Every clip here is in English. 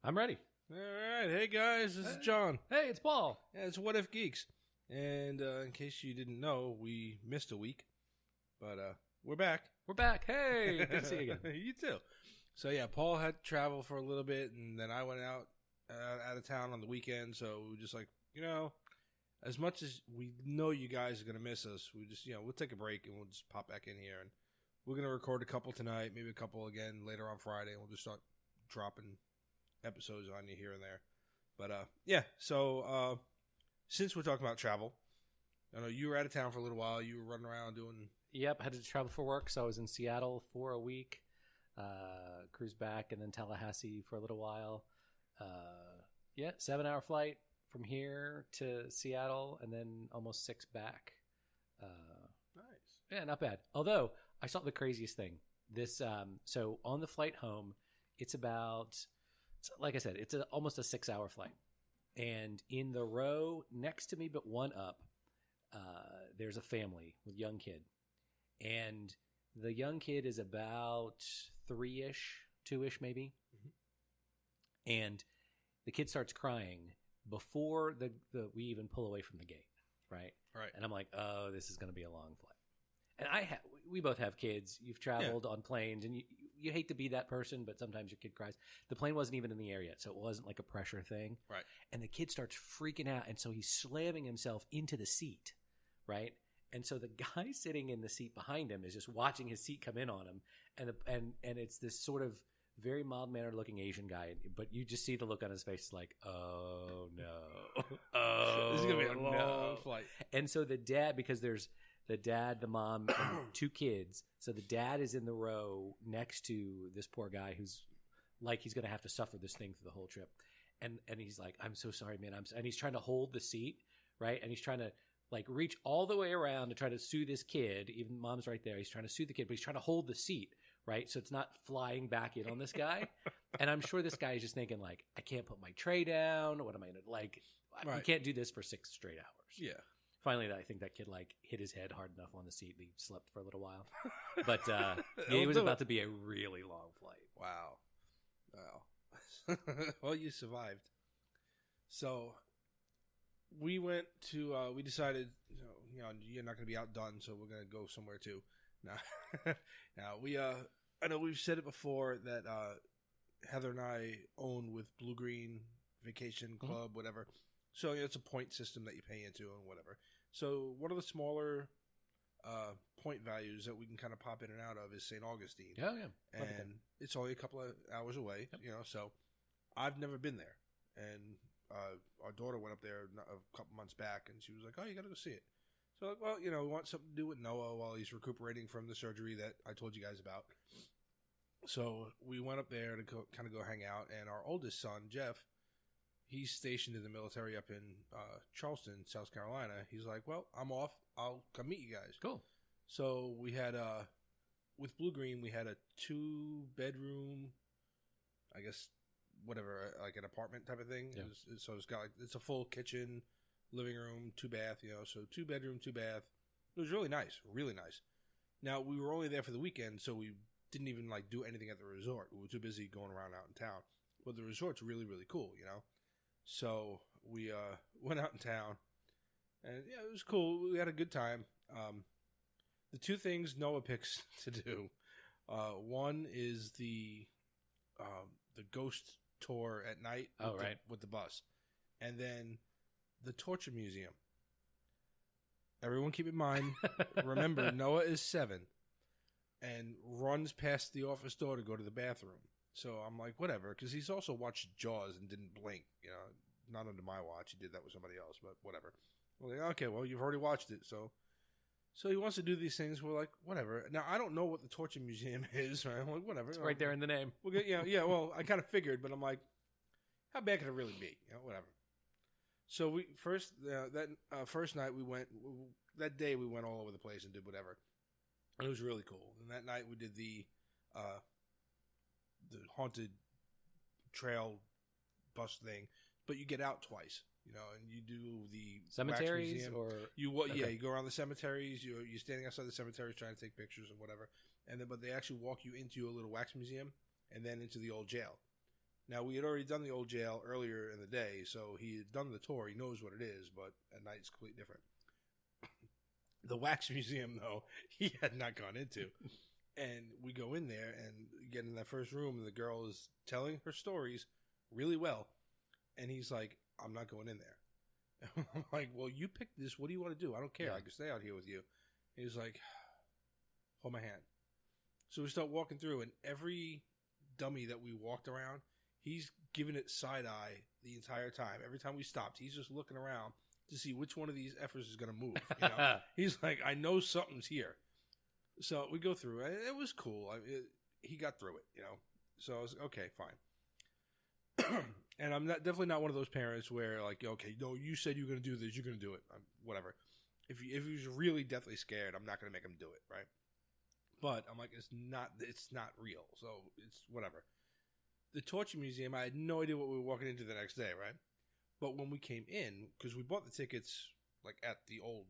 I'm ready. All right. Hey, guys. This is John. Hey, it's Paul. Yeah, it's What If Geeks. And in case you didn't know, we missed a week. But we're back. We're back. Hey, good to see you again. You too. So, yeah, Paul had to travel for a little bit, and then I went out of town on the weekend. So we were just like, as much as we know you guys are going to miss us, we just, we'll take a break and we'll just pop back in here. And we're going to record a couple tonight, maybe a couple again later on Friday, and we'll just start dropping episodes on you here and there. But, so since we're talking about travel, I know you were out of town for a little while. You were running around doing... Yep, I had to travel for work, so I was in Seattle for a week, cruised back, and then Tallahassee for a little while. 7-hour flight from here to Seattle, and then almost 6 back. Nice. Yeah, not bad. Although, I saw the craziest thing. This so on the flight home, it's like I said, it's almost a 6-hour flight. And in the row next to me, but one up, there's a family with a young kid. And the young kid is about 3-ish, 2-ish maybe. Mm-hmm. And the kid starts crying before we even pull away from the gate, right? Right. And I'm like, oh, this is going to be a long flight. And we both have kids. You've traveled on planes, and you hate to be that person, but sometimes your kid cries. The plane wasn't even in the air yet, so it wasn't like a pressure thing. Right. And the kid starts freaking out, and so he's slamming himself into the seat, right? And so the guy sitting in the seat behind him is just watching his seat come in on him, and it's this sort of very mild-mannered looking Asian guy, but you just see the look on his face like, oh no, oh, this is gonna be a long flight. And so the dad, because there's the dad, the mom, and 2 kids, so the dad is in the row next to this poor guy who's like he's gonna have to suffer this thing through the whole trip, and he's like, I'm so sorry, man, and he's trying to hold the seat, right, and he's trying to like reach all the way around to try to soothe this kid. Even mom's right there. He's trying to soothe the kid, but he's trying to hold the seat, right? So it's not flying back in on this guy. And I'm sure this guy is just thinking like, I can't put my tray down. What am I going to like? Right. We can't do this for 6 straight hours. Yeah. Finally, I think that kid like hit his head hard enough on the seat that he slept for a little while. But it was about to be a really long flight. Wow. Well, you survived. So... we went to, we decided, you're not going to be outdone, so we're going to go somewhere too. Now, I know we've said it before that Heather and I own with Blue Green Vacation Club, whatever. So it's a point system that you pay into and whatever. So one of the smaller point values that we can kind of pop in and out of is St. Augustine. Oh, yeah. And it's only a couple of hours away, so I've never been there. And... our daughter went up there a couple months back, and she was like, "Oh, you got to go see it." So, well, we want something to do with Noah while he's recuperating from the surgery that I told you guys about. So we went up there to kind of go hang out, and our oldest son, Jeff, he's stationed in the military up in Charleston, South Carolina. He's like, "Well, I'm off. I'll come meet you guys." Cool. So we had with Blue Green, we had a 2-bedroom, I guess, whatever, like an apartment type of thing. Yeah. So it's got it's a full kitchen, living room, 2 bath, so 2 bedroom, 2 bath. It was really nice, really nice. Now we were only there for the weekend, so we didn't even like do anything at the resort. We were too busy going around out in town. But the resort's really, really cool, So we went out in town, and yeah, it was cool. We had a good time. The 2 things Noah picks to do, one is the ghost tour at night with the bus, and then the torture museum. Everyone keep in mind, remember, Noah is 7 and runs past the office door to go to the bathroom. So I'm like, whatever, because he's also watched Jaws and didn't blink, not under my watch. He did that with somebody else, but whatever. We're like, okay, well, you've already watched it, so he wants to do these things. We're like, whatever. Now, I don't know what the Torture Museum is, right? I'm like, whatever. It's right there in the name. We'll get, yeah, well, I kind of figured, but I'm like, how bad could it really be? Whatever. So we first night we went, that day we went all over the place and did whatever. And it was really cool. And that night we did the haunted trail bus thing, but you get out twice. And you do the cemeteries, or you go around the cemeteries. You're standing outside the cemeteries trying to take pictures and whatever. And then, but they actually walk you into a little wax museum and then into the old jail. Now, we had already done the old jail earlier in the day, so he had done the tour. He knows what it is, but at night it's completely different. The wax museum, though, he had not gone into. And we go in there and get in that first room, and the girl is telling her stories really well. And he's like, I'm not going in there. And I'm like, well, you picked this. What do you want to do? I don't care. I can stay out here with you. And he's like, hold my hand. So we start walking through, and every dummy that we walked around, he's giving it side-eye the entire time. Every time we stopped, he's just looking around to see which one of these effers is going to move. You know? He's like, I know something's here. So we go through. It was cool. He got through it, you know. So I was okay, fine. And I'm definitely not one of those parents where, like, okay, no, you said you're going to do this, you're going to do it. Whatever. If he was really deathly scared, I'm not going to make him do it, right? But I'm like, it's not real, so it's whatever. The Torture Museum, I had no idea what we were walking into the next day, right? But when we came in, because we bought the tickets like at the old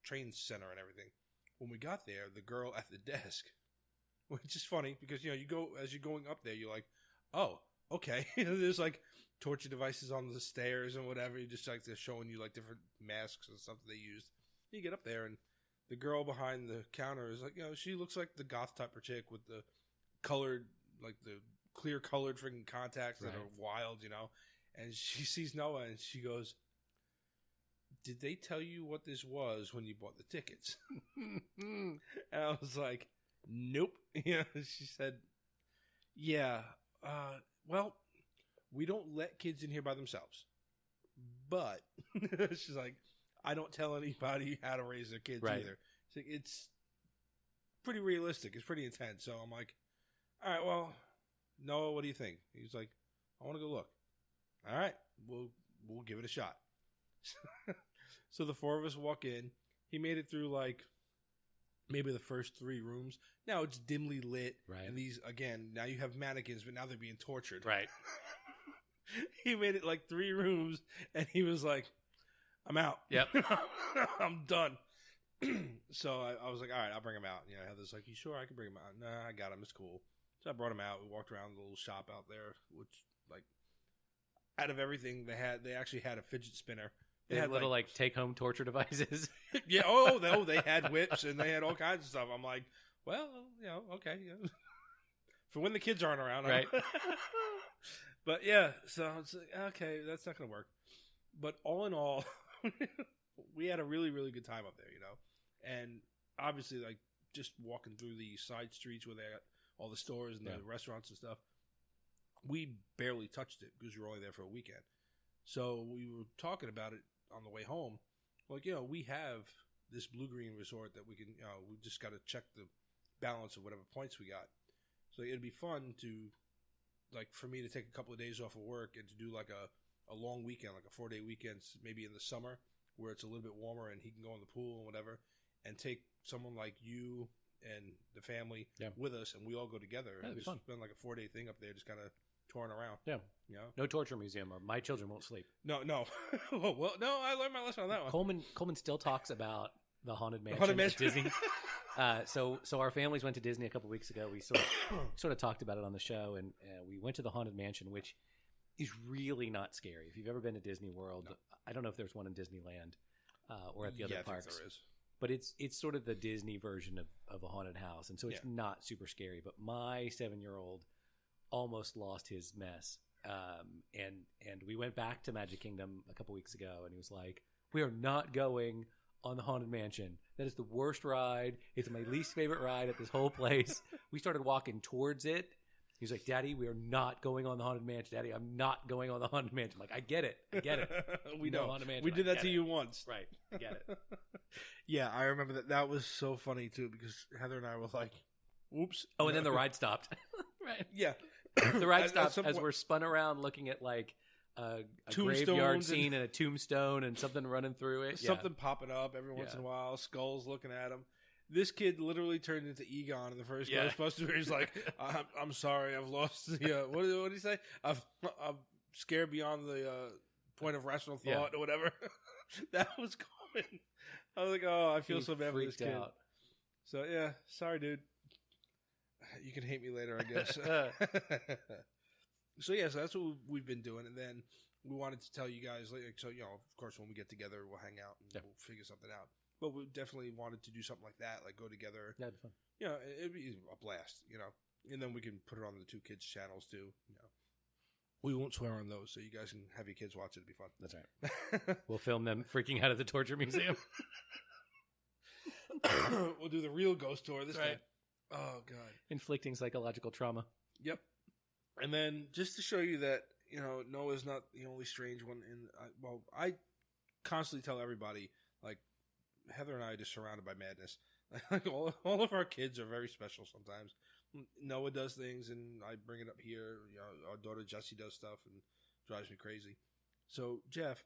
train center and everything, when we got there, the girl at the desk, which is funny because, you know, you go as you're going up there, you're like, oh, okay. There's like torture devices on the stairs and whatever. You just like they're showing you like different masks and stuff that they used. You get up there and the girl behind the counter is like, you know, she looks like the goth type of chick with the colored, like the clear colored freaking contacts that are wild, you know. And she sees Noah and she goes, did they tell you what this was when you bought the tickets? And I was like, nope. Yeah. She said, yeah, well, we don't let kids in here by themselves. But she's like, I don't tell anybody how to raise their kids either. It's pretty realistic. It's pretty intense. So I'm like, all right, well, Noah, what do you think? He's like, I want to go look. All right, we'll give it a shot. So the four of us walk in. He made it through like maybe the first 3 rooms. Now it's dimly lit. Right. And these, again, now you have mannequins, but now they're being tortured. Right. He made it like 3 rooms, and he was like, I'm out. Yep. I'm done. So I was like, all right, I'll bring him out. You know, Heather's like, you sure I can bring him out? Nah, I got him. It's cool. So I brought him out. We walked around the little shop out there, which, like, out of everything they actually had a fidget spinner. They had little like take-home torture devices. Yeah. Oh, no, they had whips and they had all kinds of stuff. I'm like, well, you know, okay, yeah. For when the kids aren't around, right? But yeah, so it's like, okay, that's not gonna work. But all in all, we had a really, really good time up there, you know. And obviously, like just walking through the side streets where they got all the stores and the restaurants and stuff, we barely touched it because we were only there for a weekend. So we were talking about it on the way home. Like, you know, we have this blue-green resort that we can, you know, we just got to check the balance of whatever points we got. So it'd be fun to, like, for me to take a couple of days off of work and to do like a long weekend, like a 4-day weekend, maybe in the summer where it's a little bit warmer and he can go in the pool and whatever, and take someone like you and the family with us, and we all go together. And we spend like a 4-day thing up there, just kind of touring around. Yeah. You know? No torture museum, or my children won't sleep. No. Well, no, I learned my lesson on that one. Coleman still talks about the Haunted Mansion at Disney. So our families went to Disney a couple weeks ago. We sort of talked about it on the show, and we went to the Haunted Mansion, which is really not scary. If you've ever been to Disney World, I don't know if there's one in Disneyland or at the other parks. I think there is. But it's sort of the Disney version of a haunted house, and so it's not super scary. But my 7-year-old almost lost his mess, and we went back to Magic Kingdom a couple weeks ago, and he was like, "We are not going on the Haunted Mansion. That is the worst ride. It's my least favorite ride at this whole place." We started walking towards it. He's like, "Daddy, we are not going on the Haunted Mansion. Daddy, I'm not going on the Haunted Mansion." I'm like, I get it. We know. Haunted Mansion. We did that to you once. Right. I get it. Yeah, I remember that. That was so funny, too, because Heather and I were like, "Oops." Oh, and then the ride stopped. Right. Yeah. The ride stopped as we're spun around looking at, like, a graveyard scene and a tombstone and something running through it. Something popping up every once in a while. Skulls looking at him. This kid literally turned into Egon in the first Ghostbusters, where he's like, I'm sorry, I've lost the, what did he say? I'm scared beyond the point of rational thought or whatever. That was coming. I was like, oh, I feel so bad for this kid. Out. So, yeah, sorry, dude. You can hate me later, I guess. So that's what we've been doing, and then we wanted to tell you guys, like, so of course, when we get together, we'll hang out and we'll figure something out. But we definitely wanted to do something like that, like go together. Yeah, it'd be fun. It'd be a blast, and then we can put it on the 2 kids' channels too. We won't swear on those, so you guys can have your kids watch it. It'd be fun. That's right. We'll film them freaking out at the torture museum. We'll do the real ghost tour this time. Oh God, inflicting psychological trauma. Yep. And then just to show you that Noah's not the only strange one. I constantly tell everybody, like, Heather and I are just surrounded by madness. Like all of our kids are very special. Sometimes Noah does things, and I bring it up here. Our daughter Jessie does stuff and drives me crazy. So Jeff,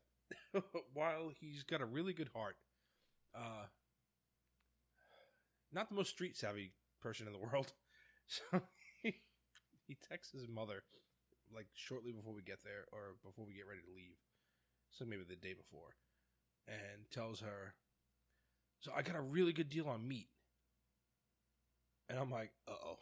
while he's got a really good heart, not the most street savvy person in the world, so he texts his mother like shortly before we get there, or before we get ready to leave, so maybe the day before, and tells her, "So I got a really good deal on meat." And I'm like, uh-oh.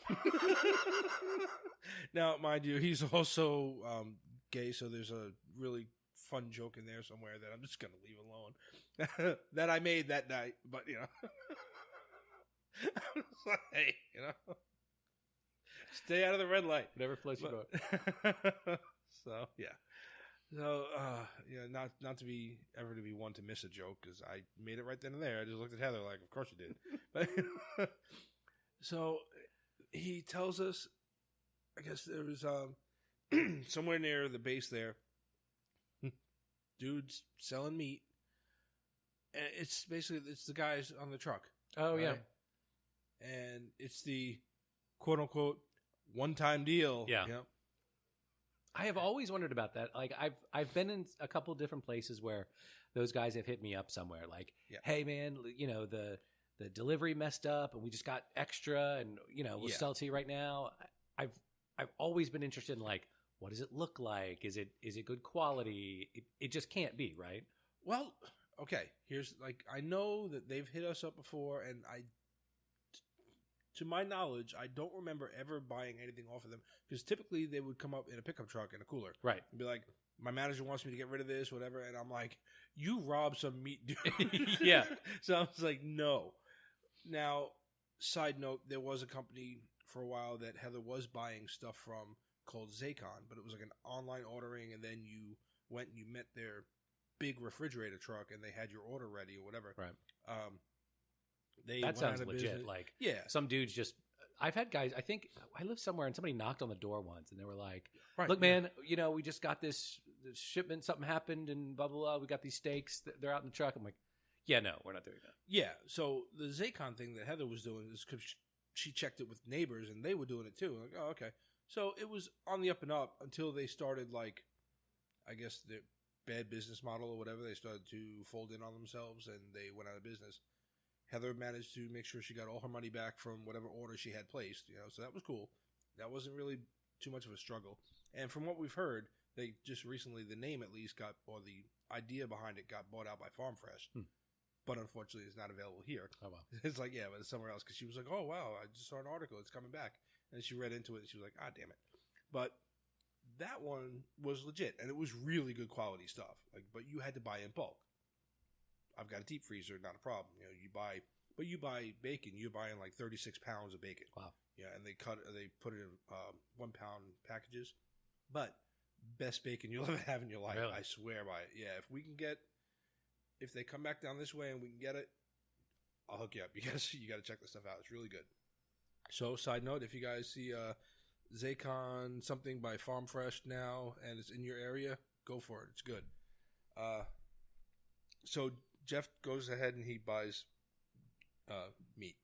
Now, mind you, he's also gay, so there's a really fun joke in there somewhere that I'm just going to leave alone. That I made that night, but, I was like, hey, stay out of the red light. Whatever floats your boat. So, yeah. So, not to be ever to be one to miss a joke, because I made it right then and there. I just looked at Heather like, of course you did. But, so he tells us, I guess there was somewhere near the base there, dudes selling meat, and it's the guys on the truck. Oh, right? Yeah. And it's the quote unquote one-time deal. Yeah. I have always wondered about that. Like, I've been in a couple different places where those guys have hit me up somewhere. Like, hey man, the delivery messed up and we just got extra, and we'll sell it to you right now. I've always been interested in, like, what does it look like? Is it good quality? It just can't be, right? Well, okay. Here's, like, I know that they've hit us up before, and to my knowledge, I don't remember ever buying anything off of them, because typically they would come up in a pickup truck and a cooler. Right. And be like, my manager wants me to get rid of this, whatever. And I'm like, you robbed some meat, dude. Yeah. So I was like, no. Now, side note, there was a company for a while that Heather was buying stuff from called Zacon, but it was like an online ordering, and then you went and you met their big refrigerator truck, and they had your order ready or whatever. Right. That sounds legit. Like, some dudes just. I've had guys. I think I lived somewhere and somebody knocked on the door once, and they were like, "Look, man, we just got this shipment. Something happened, and blah blah blah. We got these steaks. They're out in the truck." I'm like, "Yeah, no, we're not doing that." Yeah. So the Zacon thing that Heather was doing is because she checked it with neighbors, and they were doing it too. Like, oh, okay. So it was on the up and up until they started, like, I guess the bad business model or whatever. They started to fold in on themselves, and they went out of business. Heather managed to make sure she got all her money back from whatever order she had placed, so that was cool. That wasn't really too much of a struggle. And from what we've heard, they just recently, the name at least or the idea behind it got bought out by Farm Fresh. But unfortunately, it's not available here. Oh, wow. It's like, but it's somewhere else, because she was like, oh, wow, I just saw an article. It's coming back. And she read into it, and she was like, ah, damn it. But that one was legit, and it was really good quality stuff. Like, but you had to buy in bulk. I've got a deep freezer, not a problem. You buy bacon. You're buying like 36 pounds of bacon. Wow. Yeah, and they put it in 1 pound packages. But best bacon you'll ever have in your life. Really? I swear by it. Yeah, if they come back down this way and we can get it, I'll hook you up. You got to check this stuff out. It's really good. So, side note, if you guys see Zacon something by Farm Fresh now and it's in your area, go for it. It's good. So Jeff goes ahead and he buys meat.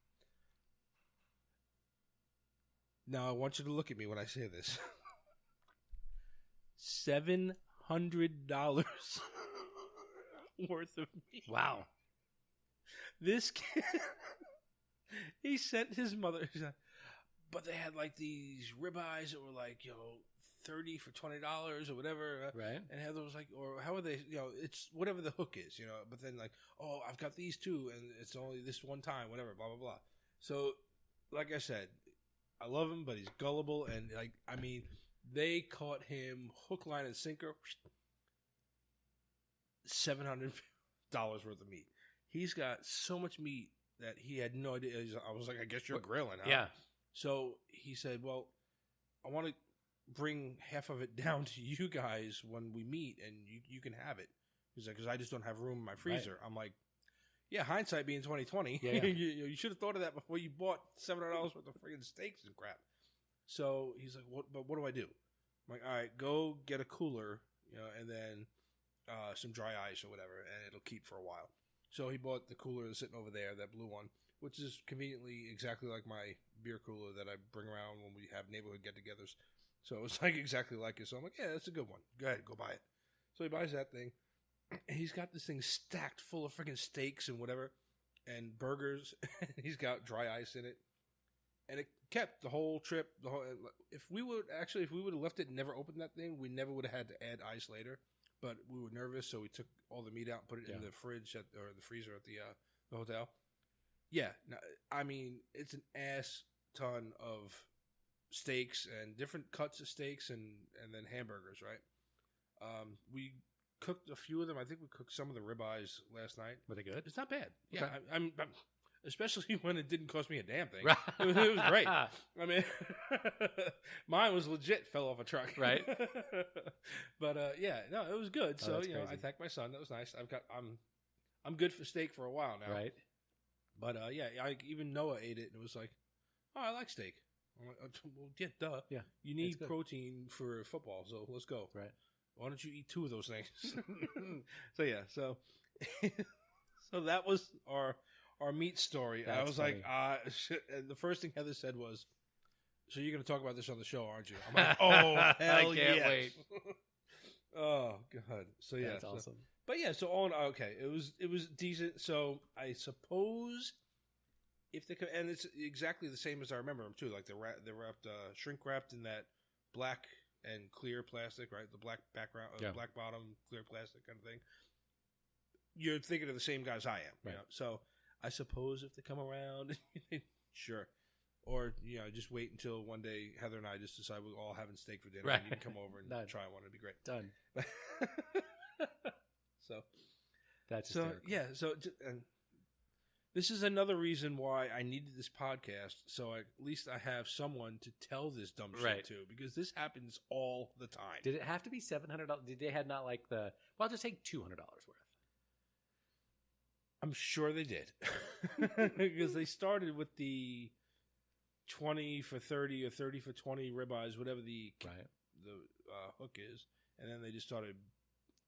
Now I want you to look at me when I say this. $700 worth of meat. Wow. This kid, he sent his mother, but they had like these ribeyes that were like, $30 for $20 or whatever. Right. And Heather was like, or how are they, it's whatever the hook is, but then like, oh, I've got these too, and it's only this one time, whatever, blah, blah, blah. So, like I said, I love him, but he's gullible, and They caught him hook, line, and sinker. $700 worth of meat. He's got so much meat that he had no idea. I was like, I guess you're grilling, huh? Yeah. So he said, well, I want to bring half of it down to you guys when we meet, and you can have it. He's like, because I just don't have room in my freezer. Right. I'm like, yeah, hindsight being 2020. Yeah. you should have thought of that before you bought $700 worth of freaking steaks and crap. So he's like, what do I do? I'm like, all right, go get a cooler, and then some dry ice or whatever, and it'll keep for a while. So he bought the cooler that's sitting over there, that blue one, which is conveniently exactly like my beer cooler that I bring around when we have neighborhood get-togethers. So it's like exactly like it. So I'm like, yeah, that's a good one. Go ahead, go buy it. So he buys that thing. And he's got this thing stacked full of freaking steaks and whatever, and burgers. He's got dry ice in it. And it kept the whole trip. If we would have left it and never opened that thing, we never would have had to add ice later. But we were nervous, so we took all the meat out and put it in the fridge or the freezer at the hotel. Yeah, I mean, it's an ass ton of steaks and different cuts of steaks and then hamburgers, right? We cooked a few of them. I think we cooked some of the ribeyes last night. Were they good? It's not bad. Yeah, okay. I'm especially when it didn't cost me a damn thing. It was great. I mean, mine was legit fell off a truck. Right. But yeah, no, it was good. So crazy. I thanked my son. That was nice. I'm good for steak for a while now. Right. But yeah, even Noah ate it and it was like, oh, I like steak. I'm like, well, yeah, duh. Yeah. You need protein for football, so let's go. Right. Why don't you eat 2 of those things? So yeah, so that was our meat story. That's I was funny. like, shit. And the first thing Heather said was, so you're going to talk about this on the show, aren't you? I'm like, oh, hell I can't wait. Oh, God. So, yeah. That's awesome. But, yeah, so okay. It was decent. So, I suppose if they could, and it's exactly the same as I remember them, too. Like, they're wrapped, shrink wrapped in that black and clear plastic, right? The black background, black bottom, clear plastic kind of thing. You're thinking of the same guys I am. Right. So, I suppose if they come around, sure. Or, just wait until one day Heather and I just decide we're all having steak for dinner. Right. And you can come over and try one. It'd be great. Done. That's hysterical. Yeah. So, and this is another reason why I needed this podcast. So at least I have someone to tell this dumb shit to, because this happens all the time. Did it have to be $700? Did they had not like well, I'll just take $200 worth. I'm sure they did. Because they started with the 20 for 30 or 30 for 20 ribeyes, whatever the hook is. And then they just started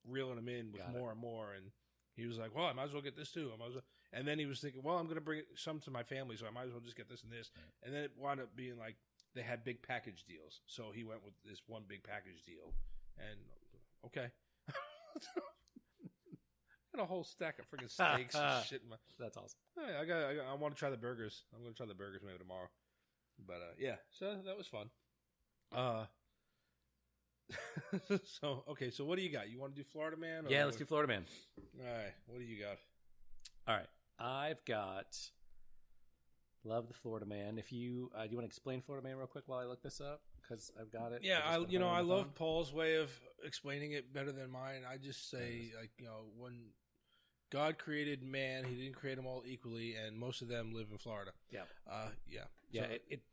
reeling them in with more and more. And he was like, well, I might as well get this too. And then he was thinking, well, I'm going to bring some to my family, so I might as well just get this and this. Right. And then it wound up being like they had big package deals. So he went with this one big package deal. And okay. Got a whole stack of freaking steaks and shit. That's awesome. I want to try the burgers. I'm going to try the burgers maybe tomorrow. But yeah, so that was fun. So what do you got? You want to do Florida Man? Yeah, let's do Florida Man. All right, what do you got? All right, I've got love the Florida Man. If you do you want to explain Florida Man real quick while I look this up? Because I've got it. Yeah, I love Paul's way of explaining it better than mine. I just say when God created man, he didn't create them all equally, and most of them live in Florida. Yeah. So,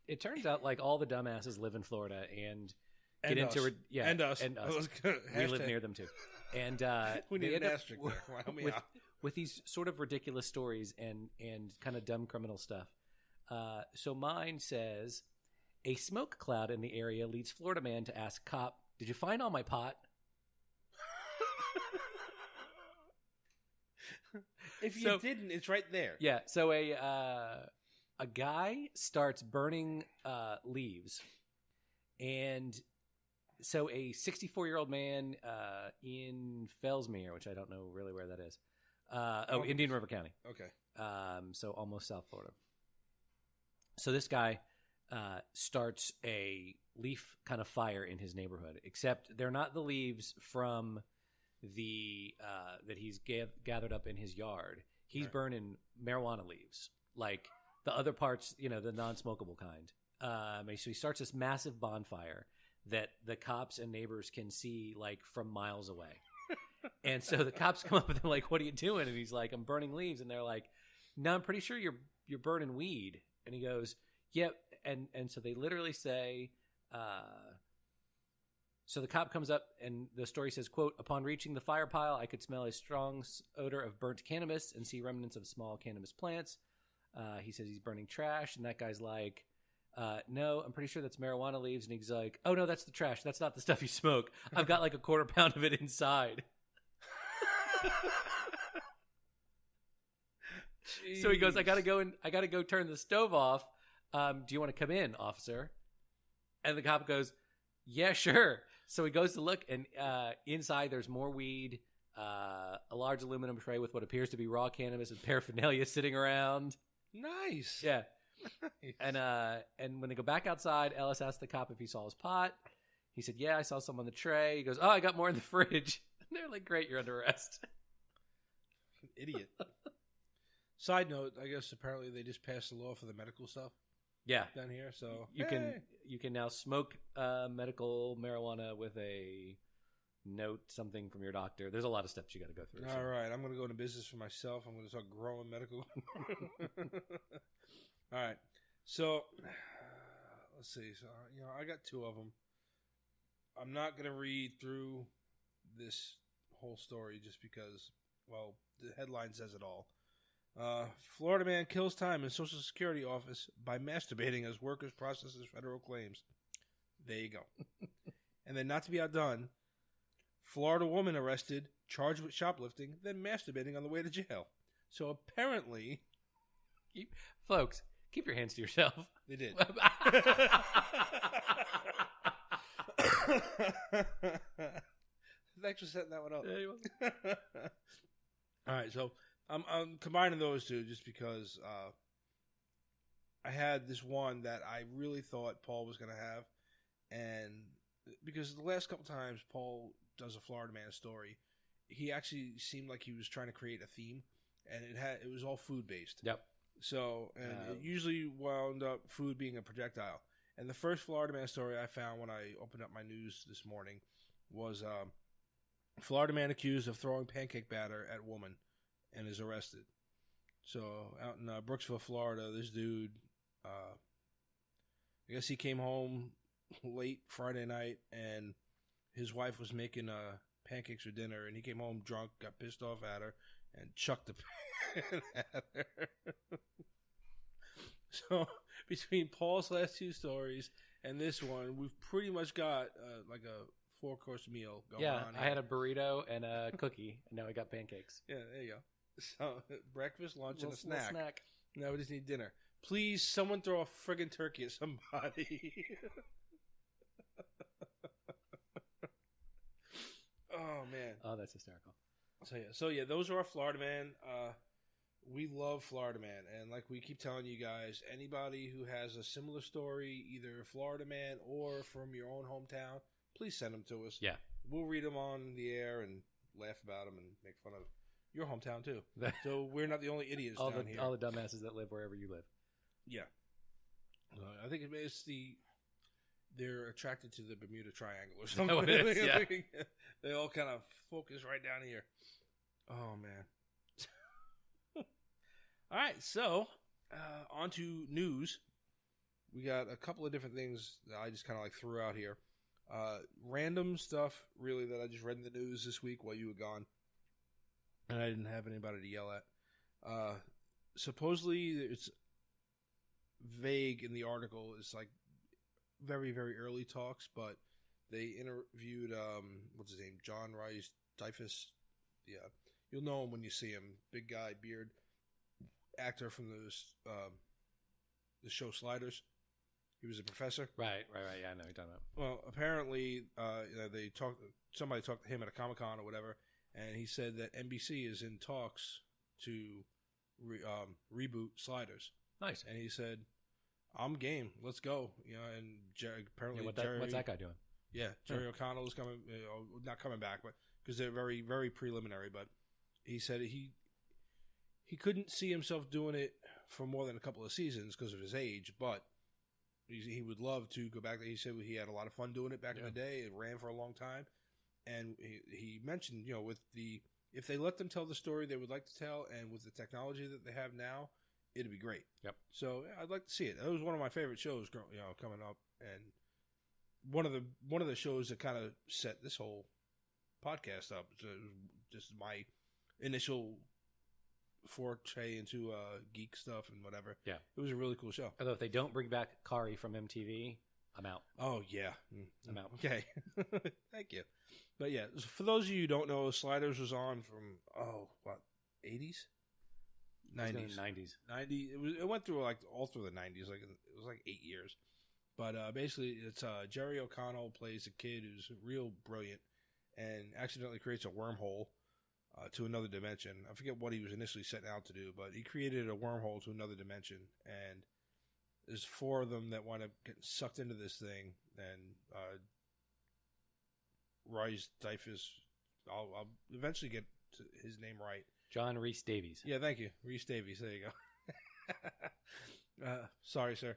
it turns out like all the dumbasses live in Florida and get and into us. And us. And us. We live near them too. And we need an asterisk there. Help me out. With these sort of ridiculous stories and kind of dumb criminal stuff. So mine says, a smoke cloud in the area leads Florida man to ask cop, "Did you find all my pot?" If you didn't, it's right there. Yeah. So a guy starts burning leaves, and so a 64-year-old man in Fellsmere, which I don't know really where that is. Indian River County. Okay. So almost South Florida. So this guy starts a leaf kind of fire in his neighborhood, except they're not the leaves from the that he's gathered up in his yard. He's burning marijuana leaves, like the other parts, the non-smokable kind. So he starts this massive bonfire that the cops and neighbors can see like from miles away. And so the cops come up and they're like, "What are you doing?" And he's like, "I'm burning leaves." And they're like, "No, I'm pretty sure you're burning weed." And he goes, "Yep." And so they literally say, so the cop comes up and the story says, quote, "Upon reaching the fire pile, I could smell a strong odor of burnt cannabis and see remnants of small cannabis plants." He says he's burning trash. And that guy's like, "No, I'm pretty sure that's marijuana leaves." And he's like, "Oh, no, that's the trash. That's not the stuff you smoke. I've got like a quarter pound of it inside." So he goes, I gotta go turn the stove off. Do you want to come in, officer?" And the cop goes, "Yeah, sure." So he goes to look, and inside there's more weed, a large aluminum tray with what appears to be raw cannabis and paraphernalia sitting around. Nice. Yeah. Nice. And when they go back outside, Ellis asked the cop if he saw his pot. He said, "Yeah, I saw some on the tray." He goes, "Oh, I got more in the fridge." And they're like, "Great, you're under arrest." Idiot. Side note, I guess apparently they just passed the law for the medical stuff. Yeah. Down here, so you can now smoke medical marijuana with a note, something from your doctor. There's a lot of steps you got to go through. All right, I'm going to go into business for myself. I'm going to start growing medical. All right, so let's see. So I got two of them. I'm not going to read through this whole story just because, well, the headline says it all. Florida man kills time in Social Security office by masturbating as workers processes federal claims. There you go. And then, not to be outdone, Florida woman arrested, charged with shoplifting, then masturbating on the way to jail. So apparently, folks, keep your hands to yourself. They did. Thanks for setting that one up. All right, so I'm combining those two just because I had this one that I really thought Paul was going to have, and because the last couple times Paul does a Florida man story, he actually seemed like he was trying to create a theme, and it was all food based. Yep. So it usually wound up food being a projectile. And the first Florida man story I found when I opened up my news this morning was Florida man accused of throwing pancake batter at woman and is arrested. So out in Brooksville, Florida, this dude, I guess he came home late Friday night and his wife was making pancakes for dinner, and he came home drunk, got pissed off at her, and chucked the pan at her. So between Paul's last two stories and this one, we've pretty much got like a 4-course meal going on. Yeah, I had a burrito and a cookie, and now I got pancakes. Yeah, there you go. So breakfast, lunch, and a snack. Now we just need dinner. Please, someone throw a friggin' turkey at somebody. Oh, man. Oh, that's hysterical. So yeah, those are our Florida man. We love Florida man, and like we keep telling you guys, anybody who has a similar story, either Florida man or from your own hometown, please send them to us. Yeah, we'll read them on the air and laugh about them and make fun of your hometown too. So we're not the only idiots down here. All the dumbasses that live wherever you live. Yeah, I think it's they're attracted to the Bermuda Triangle or something. Oh, it is, yeah. They all kind of focus right down here. Oh, man. All right, so on to news. We got a couple of different things that I just kind of like threw out here. Random stuff, really, that I just read in the news this week while you were gone. And I didn't have anybody to yell at. Supposedly, it's vague in the article. It's like very, very early talks, but they interviewed, what's his name, John Rice Dyfus. Yeah, you'll know him when you see him. Big guy, beard, actor from the show Sliders. He was a professor. Right. Yeah, I know you're talking about. Well, apparently, somebody talked to him at a Comic-Con or whatever, and he said that NBC is in talks to reboot Sliders. Nice. And he said, I'm game. Let's go. And apparently, what's that guy doing? Yeah, Jerry O'Connell is coming. Not coming back, but because they're very, very preliminary. But he said he couldn't see himself doing it for more than a couple of seasons because of his age. But he would love to go back there. He said he had a lot of fun doing it back in the day. It ran for a long time. And he mentioned, if they let them tell the story they would like to tell, and with the technology that they have now, it'd be great. Yep. So I'd like to see it. It was one of my favorite shows, coming up, and one of the shows that kind of set this whole podcast up. So it was just my initial forte into geek stuff and whatever. Yeah, it was a really cool show. Although if they don't bring back Kari from MTV, I'm out. Oh yeah, I'm out. Okay, thank you. But yeah, for those of you who don't know, Sliders was on from 80s, 90s, 90. It went through all through the 90s. It was 8 years. But basically, it's Jerry O'Connell plays a kid who's real brilliant and accidentally creates a wormhole to another dimension. I forget what he was initially setting out to do, but he created a wormhole to another dimension, and there's 4 of them that wind up getting sucked into this thing. And Rhys Dyfus, I'll eventually get his name right. John Rhys Davies. Yeah, thank you. Rhys Davies. There you go. Sorry, sir.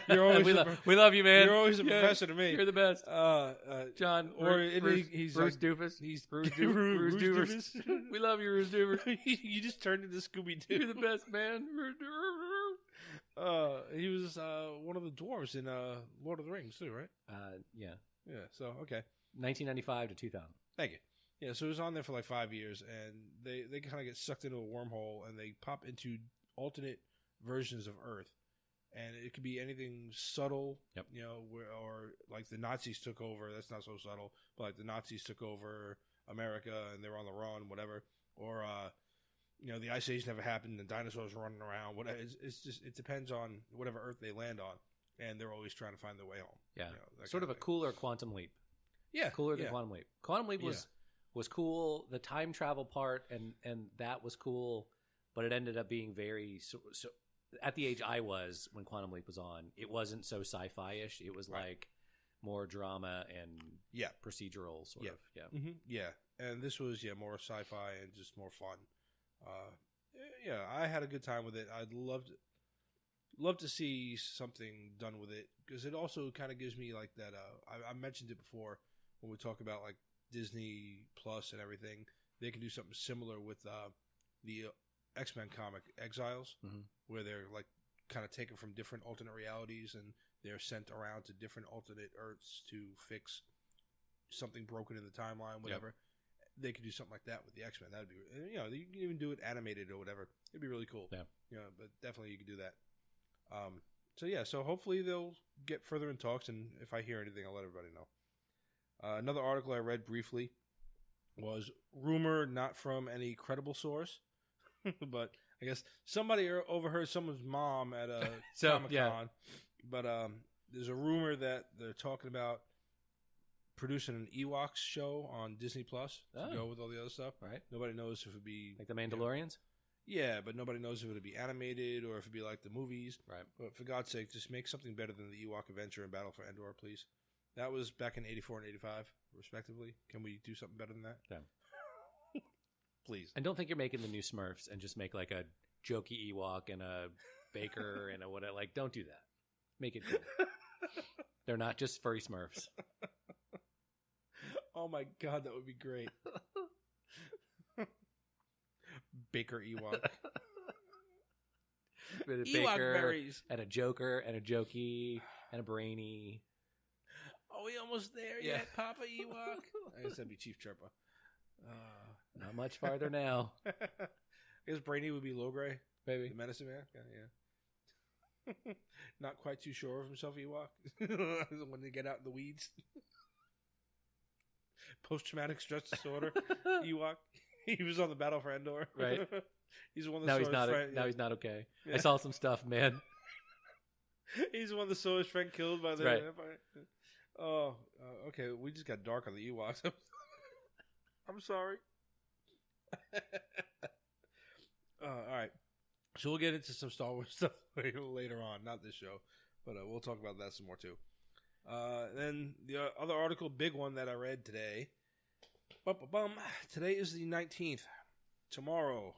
You're always we love you, man. You're always a professor to me. You're the best. John, he's Bruce Doofus. He's Bruce Doofus. We love you, Bruce Doofus. You just turned into Scooby-Doo. You're the best, man. He was one of the dwarves in Lord of the Rings too, right? Yeah. Yeah. So okay. 1995 to 2000. Thank you. Yeah. So it was on there for 5 years, and they kind of get sucked into a wormhole, and they pop into alternate versions of Earth. And it could be anything subtle, yep. Or like the Nazis took over. That's not so subtle, but like the Nazis took over America and they were on the run, whatever. Or, the Ice Age never happened and dinosaurs were running around. Whatever. It depends on whatever Earth they land on, and they're always trying to find their way home. Yeah, sort of a cooler Quantum Leap. Yeah, cooler than Quantum Leap. Quantum Leap was cool. The time travel part and that was cool, but it ended up being very so. At the age I was when Quantum Leap was on, it wasn't so sci-fi-ish. It was like more drama and procedural sort of. Yeah. Mm-hmm. Yeah. And this was more sci-fi and just more fun. I had a good time with it. I'd love to see something done with it, because it also kind of gives me like that. I mentioned it before when we talk about like Disney Plus and everything. They can do something similar with the X-Men comic Exiles, where they're like kind of taken from different alternate realities and they're sent around to different alternate Earths to fix something broken in the timeline, whatever. Yep. They could do something like that with the X-Men. That'd be, you can even do it animated or whatever. It'd be really cool. Yeah. But definitely you could do that. So hopefully they'll get further in talks, and if I hear anything, I'll let everybody know. Another article I read briefly was rumor not from any credible source, but I guess somebody overheard someone's mom at a Comic-Con. Yeah. But there's a rumor that they're talking about producing an Ewoks show on Disney Plus to go with all the other stuff. Right. Nobody knows if it'd be like the Mandalorians. Yeah, but nobody knows if it'd be animated or if it'd be like the movies. Right. But for God's sake, just make something better than the Ewok Adventure and Battle for Endor, please. That was back in 84 and 85, respectively. Can we do something better than that? Yeah. Please. And don't think you're making the new Smurfs and just make like a jokey Ewok and a baker and a whatever. Like, don't do that. Make it cool. They're not just furry Smurfs. Oh my God, that would be great. Baker Ewok. With a Ewok baker berries. And a joker and a jokey and a brainy. Are we almost there yet, Papa Ewok? I guess that'd be Chief Chirpa. Not much farther now. I guess Brainy would be Logray. Maybe. The medicine man? Yeah. Not quite too sure of himself, Ewok. When they get out in the weeds. Post-traumatic stress disorder, Ewok. He was on the Battle for Endor. Right. He's the one that now saw he's his not. friend. Now he's not okay. Yeah. I saw some stuff, man. He's the one that saw his friend killed by the Empire. Oh, okay. We just got dark on the Ewoks. I'm sorry. All right. So we'll get into some Star Wars stuff later on. Not this show, but we'll talk about that some more too. Then the other article, big one that I read today. Today is the 19th. Tomorrow,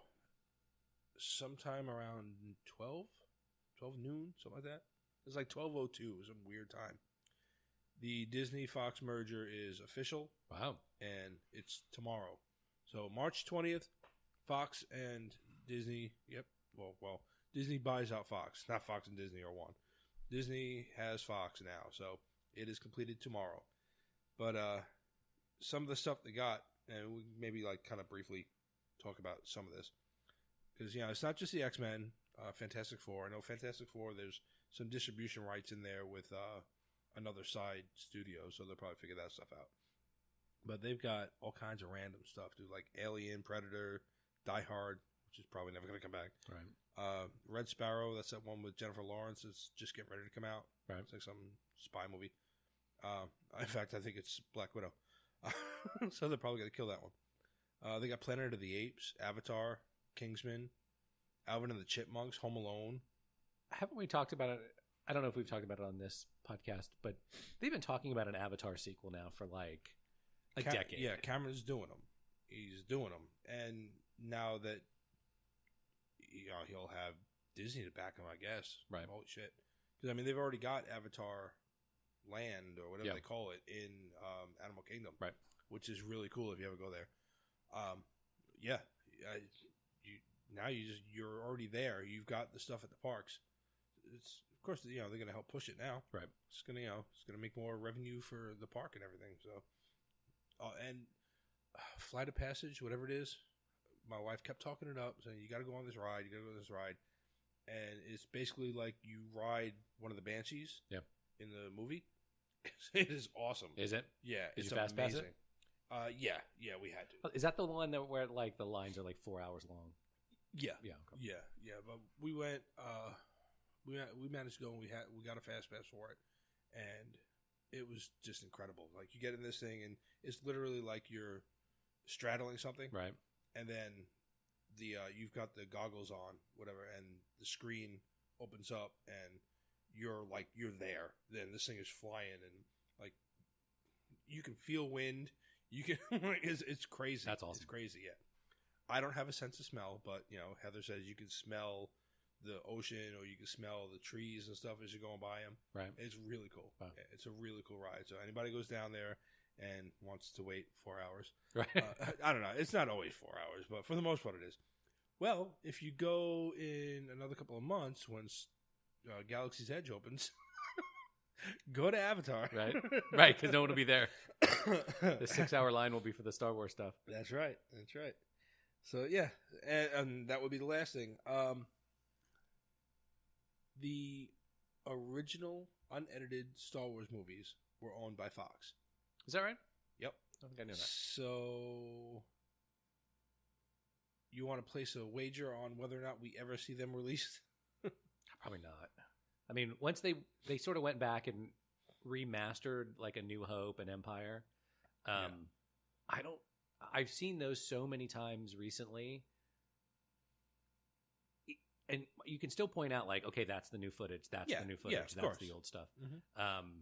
sometime around 12 noon, something like that. It's like 12:02. It was a weird time. The Disney-Fox merger is official. Wow. And it's tomorrow. So March 20th, Fox and Disney. Yep. Well, Disney buys out Fox. Not Fox and Disney are one. Disney has Fox now, so it is completed tomorrow. But some of the stuff they got, and we maybe like kind of briefly talk about some of this, because it's not just the X-Men, Fantastic Four. I know Fantastic Four. There's some distribution rights in there with another side studio, so they'll probably figure that stuff out. But they've got all kinds of random stuff, dude, like Alien, Predator, Die Hard, which is probably never going to come back. Right. Red Sparrow, that's that one with Jennifer Lawrence. It's just getting ready to come out. Right. It's like some spy movie. In fact, I think it's Black Widow. So they're probably going to kill that one. They got Planet of the Apes, Avatar, Kingsman, Alvin and the Chipmunks, Home Alone. Haven't we talked about it? I don't know if we've talked about it on this podcast, but they've been talking about an Avatar sequel now for like a decade. Yeah, Cameron's doing them. He's doing them. And now that he'll have Disney to back him, I guess. Right. Holy shit. Because, they've already got Avatar Land, or whatever they call it, in Animal Kingdom. Right. Which is really cool if you ever go there. You're already there. You've got the stuff at the parks. It's, of course, they're going to help push it now. Right. It's going to make more revenue for the park and everything. So, and Flight of Passage, whatever it is, my wife kept talking it up, saying, you got to go on this ride. You got to go on this ride. And it's basically like you ride one of the Banshees in the movie. It is awesome. Is it? Yeah. Did it's you fast amazing. pass it? Yeah, we had to. Is that the one where like the lines are like 4 hours long? Yeah. Yeah. Okay. Yeah. But we went, we managed to go and we got a fast pass for it. And it was just incredible. Like you get in this thing and it's literally like you're straddling something. Right. And then you've got the goggles on, whatever, and the screen opens up and you're there. Then this thing is flying and like you can feel wind. You can it's crazy. That's awesome. It's crazy, yeah. I don't have a sense of smell, but Heather says you can smell the ocean or you can smell the trees and stuff as you're going by them. Right. It's really cool. Wow. Yeah, it's a really cool ride. So anybody goes down there and wants to wait 4 hours. Right. I don't know. It's not always 4 hours, but for the most part it is. Well, if you go in another couple of months when Galaxy's Edge opens, go to Avatar. Right. Right, because no one will be there. The 6 hour line will be for the Star Wars stuff. That's right. That's right. So, yeah. And that would be the last thing. The original unedited Star Wars movies were owned by Fox. Is that right? Yep. I think I knew that. So, you want to place a wager on whether or not we ever see them released? Probably not. I mean, once they sort of went back and remastered like A New Hope and Empire, I've seen those so many times recently. And you can still point out like, okay, that's the new footage. That's the new footage. That's course. the old stuff. Mm-hmm.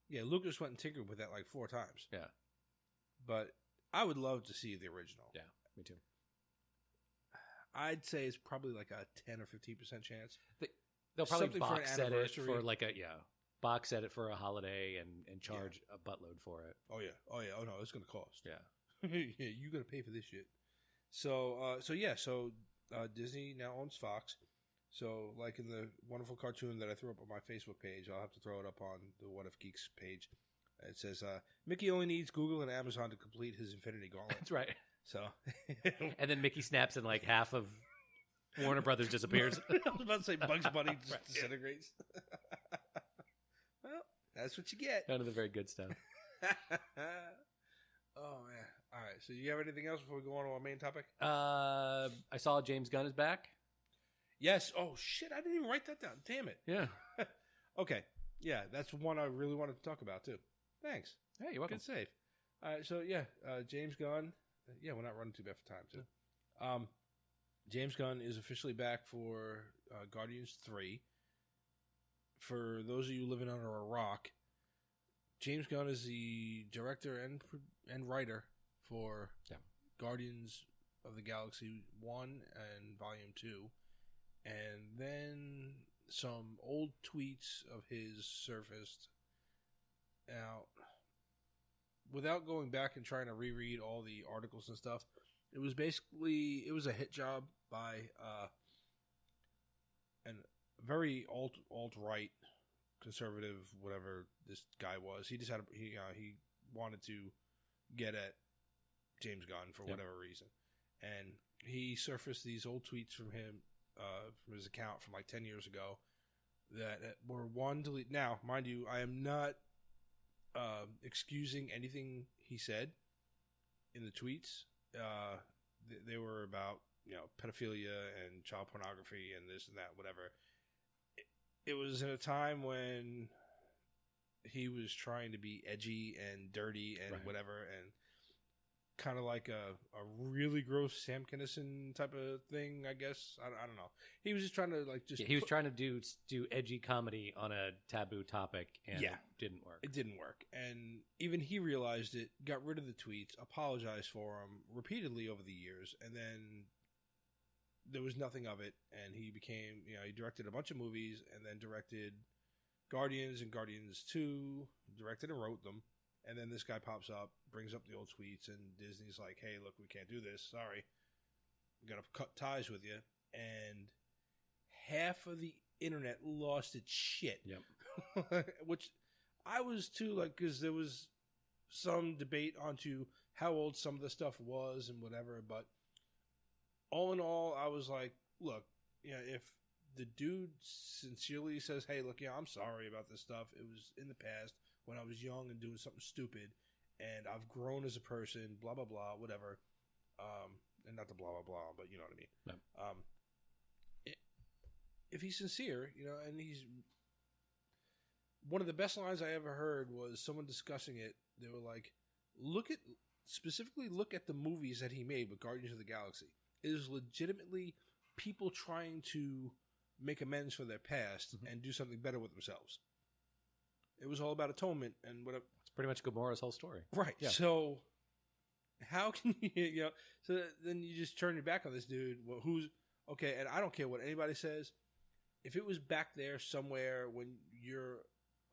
Yeah, Lucas went and tinkered with that like 4 times. Yeah. But I would love to see the original. Yeah, me too. I'd say it's probably like a 10 or 15% chance. They'll probably Something box for an set it for anniversary. like box set it for a holiday and charge a buttload for it. Oh yeah. Oh no, it's going to cost. Yeah. Yeah, you got to pay for this shit. So Disney now owns Fox. So like in the wonderful cartoon that I threw up on my Facebook page, I'll have to throw it up on the What If Geeks page. It says Mickey only needs Google and Amazon to complete his Infinity Gauntlet. That's right. So, and then Mickey snaps and like half of Warner Brothers disappears. I was about to say Bugs Bunny just disintegrates. Well, that's what you get. None of the very good stuff. Oh man! All right. So, you have anything else before we go on to our main topic? I saw James Gunn is back. Yes. Oh shit! I didn't even write that down. Damn it. Yeah. Okay. Yeah, that's one I really wanted to talk about too. Thanks. Hey, you're welcome. Good save. All right. So James Gunn. Yeah, we're not running too bad for time too. James Gunn is officially back for Guardians 3. For those of you living under a rock, James Gunn is the director and writer for Guardians of the Galaxy 1 and Volume 2. And then some old tweets of his surfaced. Now, without going back and trying to reread all the articles and stuff, it was a hit job by a very alt-right conservative, whatever this guy was. He just had he wanted to get at James Gunn for whatever reason, and he surfaced these old tweets from him from his account from like 10 years ago that were deleted. Now, mind you, I am not excusing anything he said in the tweets. They were about pedophilia and child pornography and this and that, whatever. It was in a time when he was trying to be edgy and dirty and whatever, and kind of like a really gross Sam Kinison type of thing, I guess. I don't know. He was just trying to he was trying to do edgy comedy on a taboo topic, and it didn't work. It didn't work, and even he realized it, got rid of the tweets, apologized for them repeatedly over the years, and then there was nothing of it, and he became, he directed a bunch of movies, and then directed Guardians and Guardians 2, directed and wrote them, and then this guy pops up, brings up the old tweets, and Disney's like, hey, look, we can't do this, sorry. We gotta cut ties with you, and half of the internet lost its shit. Yep. Which I was too, because there was some debate onto how old some of the stuff was and whatever, but all in all, I was like, look, if the dude sincerely says, hey, look, I'm sorry about this stuff. It was in the past when I was young and doing something stupid, and I've grown as a person, blah, blah, blah, whatever. And not the blah, blah, blah, but you know what I mean. Yep. If he's sincere, and he's... One of the best lines I ever heard was someone discussing it. They were like, look at the movies that he made with Guardians of the Galaxy. It is legitimately people trying to make amends for their past and do something better with themselves. It was all about atonement and whatever. It's pretty much Gamora's whole story. Right. Yeah. So how can you, so then you just turn your back on this dude who's, okay, and I don't care what anybody says. If it was back there somewhere when you're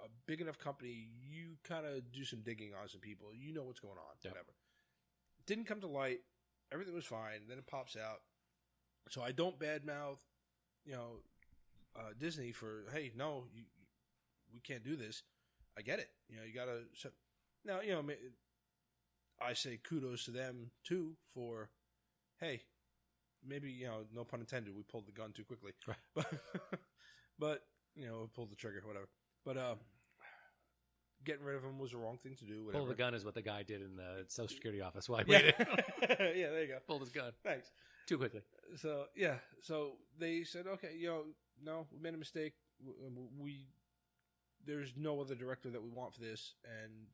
a big enough company, you kind of do some digging on some people. You know what's going on, whatever. Didn't come to light. Everything was fine. Then it pops out. So I don't badmouth, Disney for, hey, no, we can't do this. I get it. You got to. Now, I say kudos to them too for, hey, maybe no pun intended, we pulled the gun too quickly, right. but pulled the trigger, whatever. But getting rid of him was the wrong thing to do. Whatever. Pull the gun is what the guy did in the Social Security office. Why? Yeah. Yeah, there you go. Pulled his gun. Thanks. Too quickly. So so they said, okay, no, we made a mistake. We there's no other director that we want for this, and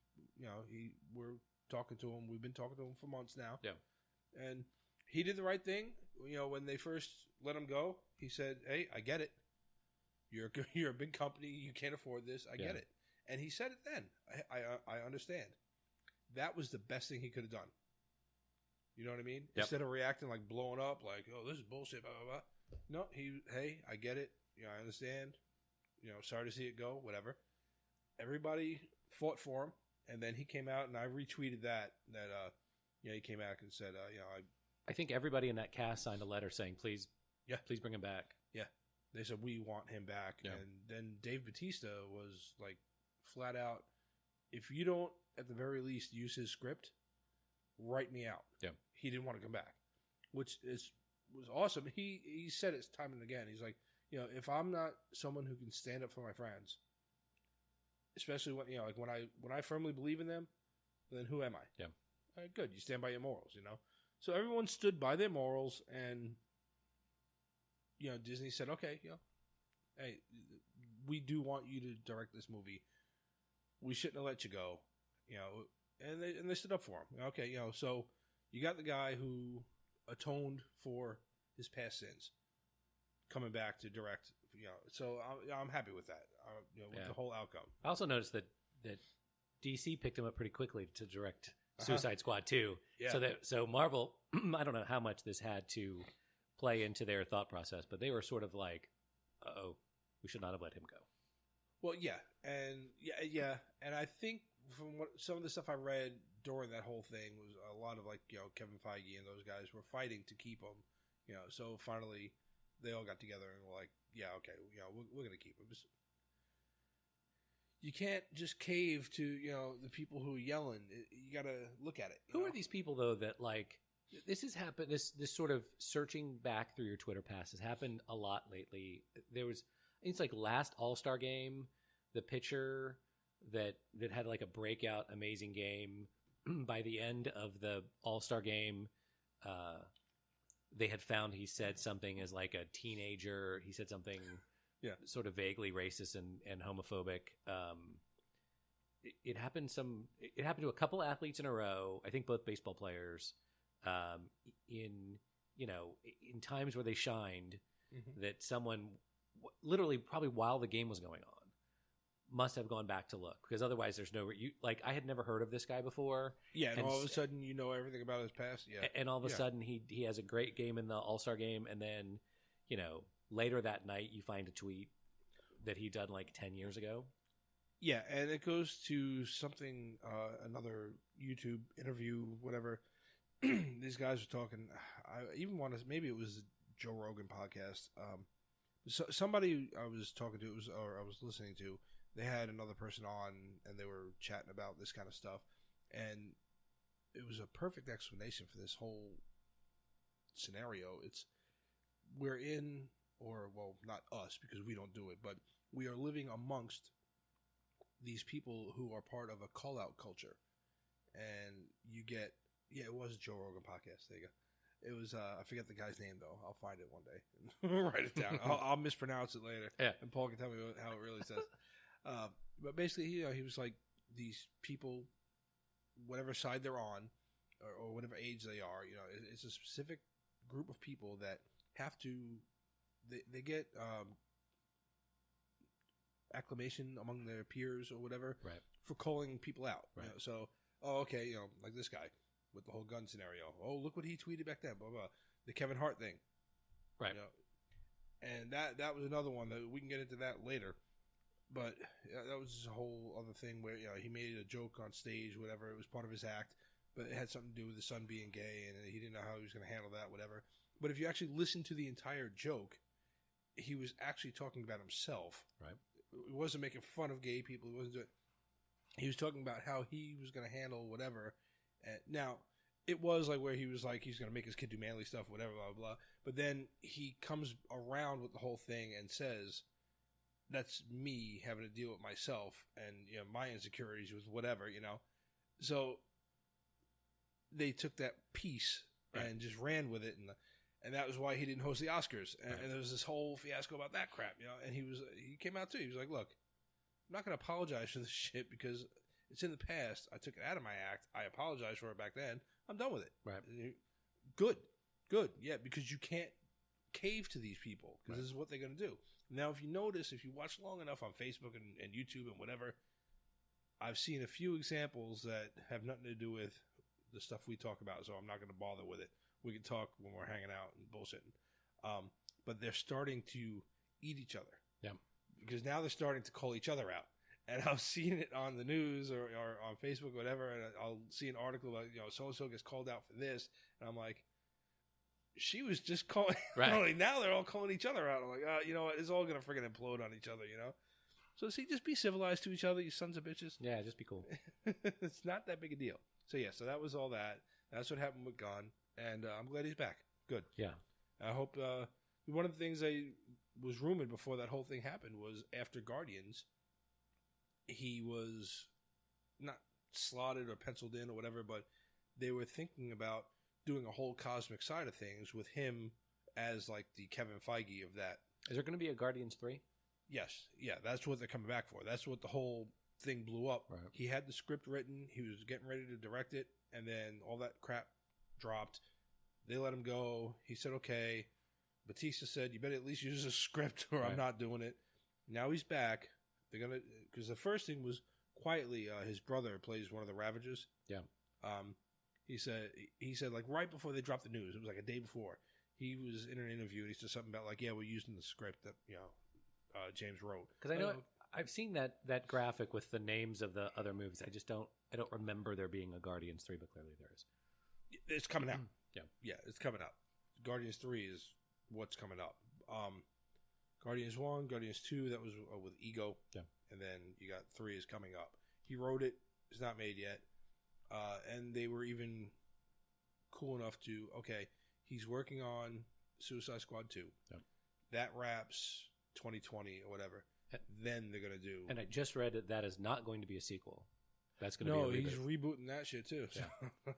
we're talking to him. We've been talking to him for months now. Yeah, and he did the right thing. When they first let him go, he said, "Hey, I get it. You're a big company. You can't afford this. I get it." And he said it then. I understand. That was the best thing he could have done. You know what I mean? Yep. Instead of reacting like blowing up, like, oh, this is bullshit, blah, blah, blah. No, hey, I get it. I understand. Sorry to see it go, whatever. Everybody fought for him. And then he came out, and I retweeted that he came out and said, I think everybody in that cast signed a letter saying, please bring him back. Yeah. They said, we want him back. Yeah. And then Dave Bautista was like flat out, if you don't, at the very least, use his script, write me out. Yeah. He didn't want to come back, which was awesome. He said it time and again. He's like, if I'm not someone who can stand up for my friends, especially when when I firmly believe in them, then who am I? Yeah. All right, good. You stand by your morals, So everyone stood by their morals, and Disney said, okay, hey, we do want you to direct this movie. We shouldn't have let you go, and they stood up for him. Okay, so you got the guy who atoned for his past sins coming back to direct, so I'm happy with that, with the whole outcome. I also noticed that DC picked him up pretty quickly to direct Suicide Squad 2. Yeah. So Marvel, I don't know how much this had to play into their thought process, but they were sort of like, uh-oh, we should not have let him go. Well, yeah, and I think from what some of the stuff I read during that whole thing was a lot of like Kevin Feige and those guys were fighting to keep him, So finally, they all got together and were like, yeah, okay, we're gonna keep him. You can't just cave to the people who are yelling. You got to look at it. Who are these people though that like this has happened? This sort of searching back through your Twitter past has happened a lot lately. There was, it's like last All-Star game, the pitcher that had like a breakout amazing game. By the end of the All-Star game, they had found he said something as like a teenager. He said something. Yeah, sort of vaguely racist and homophobic. It happened to a couple athletes in a row. I think both baseball players. In times where they shined, that someone literally probably while the game was going on must have gone back to look, because otherwise there's no I had never heard of this guy before. Yeah, and all of a sudden everything about his past. Yeah, and all of a sudden he has a great game in the All-Star game, and then later that night, you find a tweet that he'd done like 10 years ago. Yeah, and it goes to something, another YouTube interview, whatever. These guys were talking. I even want to, maybe it was a Joe Rogan podcast. Somebody I was talking to, I was listening to, they had another person on, and they were chatting about this kind of stuff. And it was a perfect explanation for this whole scenario. We're in... or, well, not us, because we don't do it, but we are living amongst these people who are part of a call-out culture. And you get, it was a Joe Rogan podcast, there you go. It was, I forget the guy's name, though. I'll find it one day and write it down. I'll mispronounce it later, and Paul can tell me how it really says. But basically, he was like, these people, whatever side they're on, or whatever age they are, it's a specific group of people that have to... They get acclamation among their peers or whatever, right, for calling people out. Right. So, okay, like this guy with the whole gun scenario. Oh, look what he tweeted back then. Blah blah. The Kevin Hart thing. Right. And that was another one that we can get into that later. But that was a whole other thing where he made a joke on stage, whatever. It was part of his act, but it had something to do with his son being gay, and he didn't know how he was going to handle that, whatever. But if you actually listen to the entire joke, he was actually talking about himself. Right. He wasn't making fun of gay people. He was talking about how he was going to handle whatever. And now, it was like where he was like, he's going to make his kid do manly stuff, whatever, blah, blah, blah. But then he comes around with the whole thing and says, that's me having to deal with myself and my insecurities with whatever, So they took that piece and just ran with it, and that was why he didn't host the Oscars. And there was this whole fiasco about that crap, And he came out too. He was like, "Look, I'm not going to apologize for this shit because it's in the past. I took it out of my act. I apologized for it back then. I'm done with it." Right. Good. Yeah, because you can't cave to these people because this is what they're going to do. Now, if you notice, if you watch long enough on Facebook and YouTube and whatever, I've seen a few examples that have nothing to do with the stuff we talk about, so I'm not going to bother with it. We can talk when we're hanging out and bullshitting. But they're starting to eat each other. Yeah. Because now they're starting to call each other out. And I've seen it on the news or on Facebook or whatever, and I'll see an article about, so-and-so gets called out for this. And I'm like, she was just calling. Right. Now they're all calling each other out. I'm like, you know what? It's all going to friggin' implode on each other, So see, just be civilized to each other, you sons of bitches. Yeah, just be cool. It's not that big a deal. So yeah, so that was all that. That's what happened with Gunn. And I'm glad he's back. Good. Yeah. I hope one of the things I was rumored before that whole thing happened was after Guardians, he was not slotted or penciled in or whatever, but they were thinking about doing a whole cosmic side of things with him as like the Kevin Feige of that. Is there going to be a Guardians 3? Yes. Yeah, that's what they're coming back for. That's what the whole thing blew up. Right. He had the script written. He was getting ready to direct it, and then all that crap dropped. They let him go. He said, okay. Batista said, you better at least use a script or I'm not doing it. Now he's back. They're going to, because the first thing was quietly, his brother plays one of the Ravagers. Yeah. He said like right before they dropped the news, it was like a day before, he was in an interview and he said something about like, yeah, we're using the script that, James wrote. Because I know I've seen that graphic with the names of the other movies. I don't remember there being a Guardians 3, but clearly there is. It's coming out. Yeah, it's coming out. Guardians 3 is what's coming up. Guardians 1, Guardians 2, that was with Ego. Yeah. And then you got 3 is coming up. He wrote it. It's not made yet. And they were even cool enough to, okay, he's working on Suicide Squad 2. Yeah. That wraps 2020 or whatever. Then they're going to do... And I just read that is not going to be a sequel. That's going to be a reboot. He's rebooting that shit too.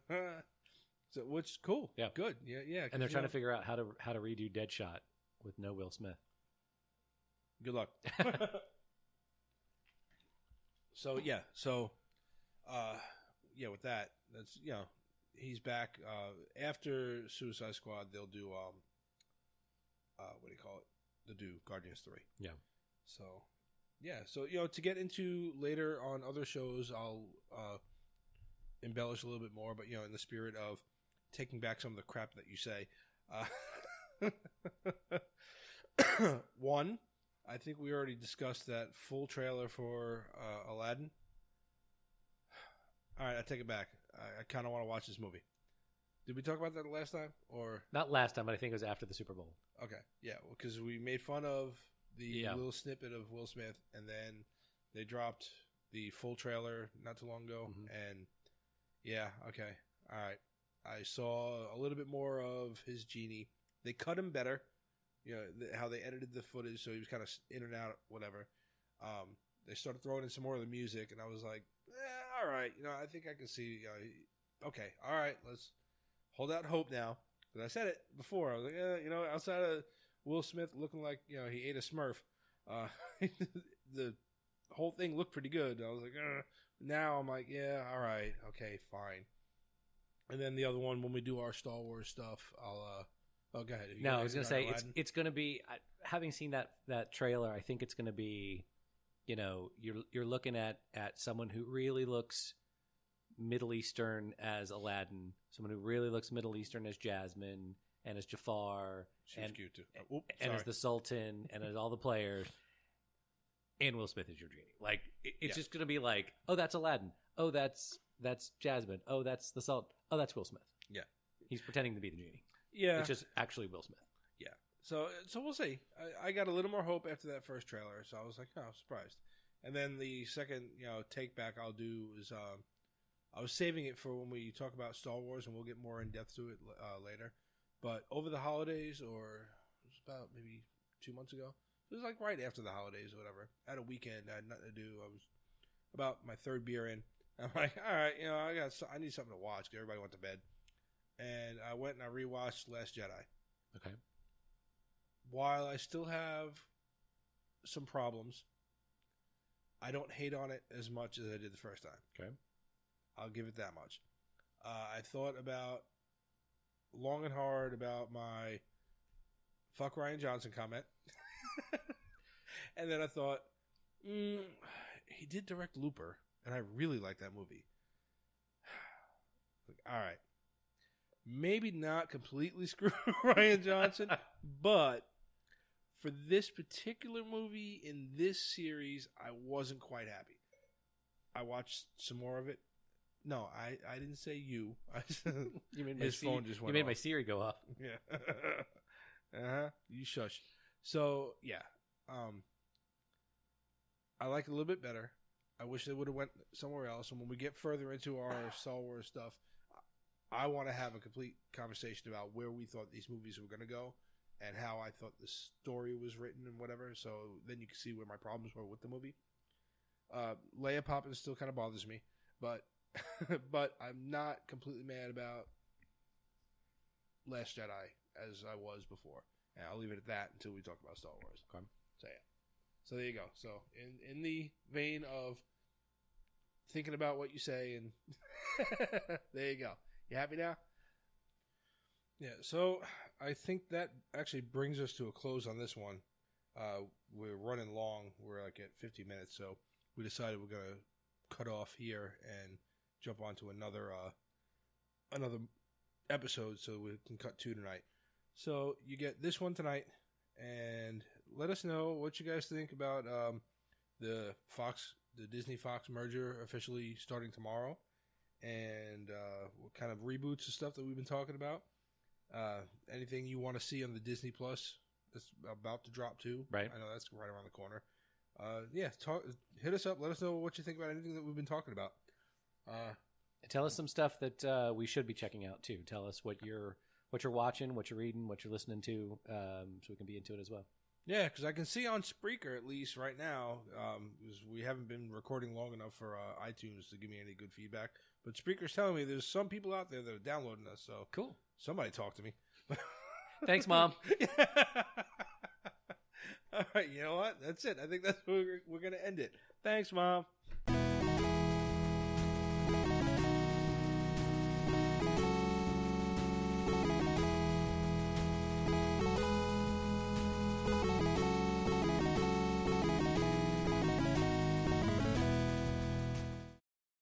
Yeah. So, which is cool. Yeah. Good. Yeah. And they're trying to figure out how to redo Deadshot with no Will Smith. Good luck. So with that, that's he's back. After Suicide Squad, they'll do what do you call it? They'll do Guardians 3. Yeah. So to get into later on other shows, I'll embellish a little bit more, but in the spirit of taking back some of the crap that you say. One, I think we already discussed that full trailer for Aladdin. All right, I take it back. I kind of want to watch this movie. Did we talk about that last time? Or not last time, but I think it was after the Super Bowl. Okay, yeah, because we made fun of the little snippet of Will Smith, and then they dropped the full trailer not too long ago, and okay, all right. I saw a little bit more of his genie. They cut him better, how they edited the footage, so he was kind of in and out, whatever. They started throwing in some more of the music, and I was like, all right, I think I can see, okay, all right, let's hold out hope now. But I said it before. I was like, outside of Will Smith looking like, he ate a Smurf, the whole thing looked pretty good. I was like, now I'm like, yeah, all right, okay, fine. And then the other one, when we do our Star Wars stuff, I'll, go ahead. No, I was going to say, it's going to be, having seen that trailer, I think it's going to be, you're looking at someone who really looks Middle Eastern as Aladdin, someone who really looks Middle Eastern as Jasmine, and as Jafar, and cute too. And as the Sultan, and as all the players, and Will Smith is your genie. Like it's just going to be like, oh, that's Aladdin. Oh, that's Jasmine. Oh, that's the Sultan. Oh, that's Will Smith. Yeah, he's pretending to be the genie. Yeah, it's just actually Will Smith. Yeah. So we'll see. I got a little more hope after that first trailer, so I was like, oh, surprised. And then the second, take back I'll do is I was saving it for when we talk about Star Wars, and we'll get more in depth to it later. But over the holidays, or it was about maybe 2 months ago, it was like right after the holidays or whatever. I had a weekend, I had nothing to do. I was about my third beer in. I'm like, all right, I need something to watch because everybody went to bed. And I went and I rewatched Last Jedi. Okay. While I still have some problems, I don't hate on it as much as I did the first time. Okay. I'll give it that much. I thought about long and hard about my fuck Ryan Johnson comment. And then I thought, he did direct Looper, and I really like that movie. All right. Maybe not completely screw Ryan Johnson, but for this particular movie in this series, I wasn't quite happy. I watched some more of it. No, I didn't say you. You made his phone just went off. You made my Siri go off. Yeah. You shush. So, yeah. I like it a little bit better. I wish they would have went somewhere else. And when we get further into our Star Wars stuff, I want to have a complete conversation about where we thought these movies were going to go and how I thought the story was written and whatever. So then you can see where my problems were with the movie. Leia popping still kind of bothers me, but but I'm not completely mad about Last Jedi as I was before. And I'll leave it at that until we talk about Star Wars. Okay. So yeah. So there you go. So in the vein of thinking about what you say, and there you go. You happy now? Yeah. So I think that actually brings us to a close on this one. We're running long. We're like at 50 minutes, so we decided we're gonna cut off here and jump onto another episode, so we can cut 2 tonight. So you get this one tonight, and let us know what you guys think about the Disney Fox merger officially starting tomorrow, and what kind of reboots and stuff that we've been talking about. Anything you want to see on the Disney Plus that's about to drop too. Right. I know that's right around the corner. Hit us up. Let us know what you think about anything that we've been talking about. Tell us some stuff that we should be checking out too. Tell us what you're watching, what you're reading, what you're listening to, so we can be into it as well. Yeah, because I can see on Spreaker, at least right now, because we haven't been recording long enough for iTunes to give me any good feedback. But Spreaker's telling me there's some people out there that are downloading us. So cool. Somebody talk to me. Thanks, Mom. All right, you know what? That's it. I think that's where we're going to end it. Thanks, Mom.